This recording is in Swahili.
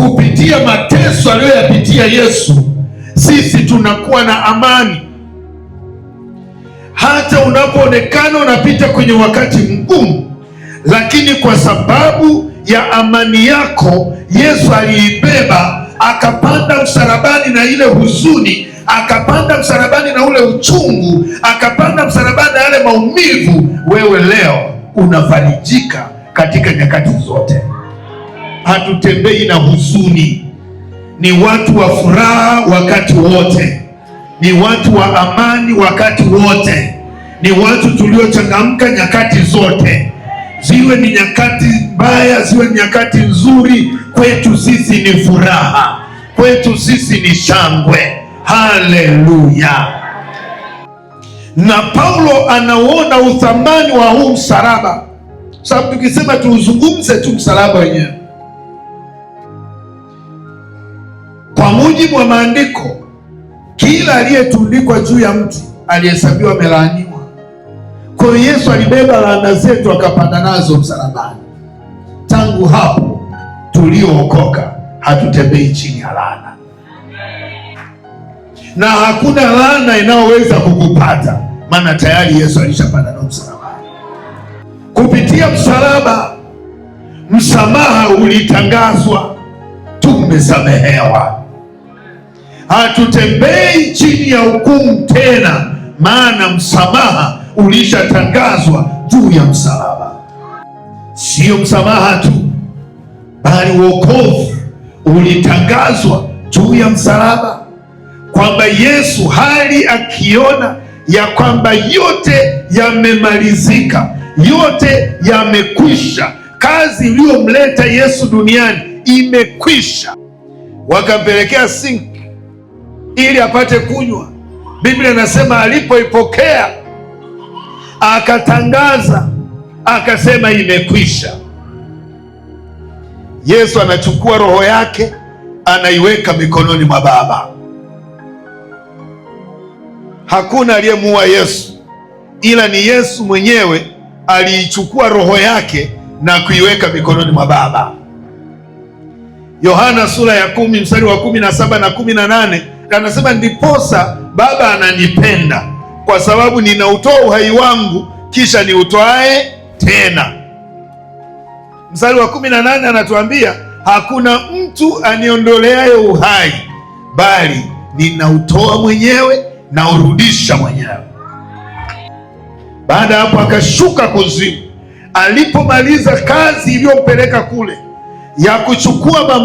kupitia mateso aliyoyapitia Yesu, sisi tunakuwa na amani. Hata unapoonekana unapita kwenye wakati mgumu, lakini kwa sababu ya amani yako Yesu aliibeba, akapanda msalabani na ile huzuni, akapanda msalabani na ule uchungu, akapanda msalabani na yale maumivu. Wewe leo unafarijika katika nyakati zote. Hatutembei na huzuni, ni watu wa furaha wakati wote, ni watu wa amani wakati wote, ni watu tuliochangamka nyakati zote. Ziwe ni nyakati mbaya, ziwe ni nyakati nzuri, kwetu sisi ni furaha, kwetu sisi ni shangwe. Haleluya! Na Paulo anauona uthamani wa huu msalaba, sababu tukisema tuuzungumze tu msalaba wenyewe, kwa mujibu wa maandiko, kila aliyetundikwa juu ya mti alihesabiwa amelaaniwa. Kwa hiyo Yesu alibeba laana zetu akapanda nazo msalabani. Tangu hapo tuliookoka hatutembei chini ya laana, na hakuna laana inayoweza kukupata, maana tayari Yesu alishapanda nao msalabani. Kupitia msalaba, msamaha ulitangazwa, tumesamehewa. Hatutembei chini ya hukumu tena, maana msamaha ulishatangazwa juu ya msalaba. Sio msamaha tu, bali wokovu ulitangazwa juu ya msalaba, kwamba Yesu hali akiona ya kwamba yote yamemalizika, yote yamekwisha, kazi iliyomleta Yesu duniani imekwisha. Wakampelekea sinki ili apate kunywa. Biblia inasema alipoipokea akatangaza, akasema imekwisha. Yesu anachukua roho yake anaiweka mikononi mwa Baba. Hakuna aliyemuua Yesu, ila ni Yesu mwenyewe aliichukua roho yake na kuiweka mikononi mwa Baba. Yohana sura ya 10 mstari wa 17 na 18 anasema, ndiposa Baba ananipenda kwa sababu ninautoa uhai wangu kisha niutoae tena. Mstari wa 18 anatuambia, hakuna mtu aniondoleaye uhai, bali ninautoa mwenyewe na urudisha mwenyewe. Baada hapo akashuka kuzimu. Alipomaliza kazi iliyompeleka kule ya kuchukua mamlaka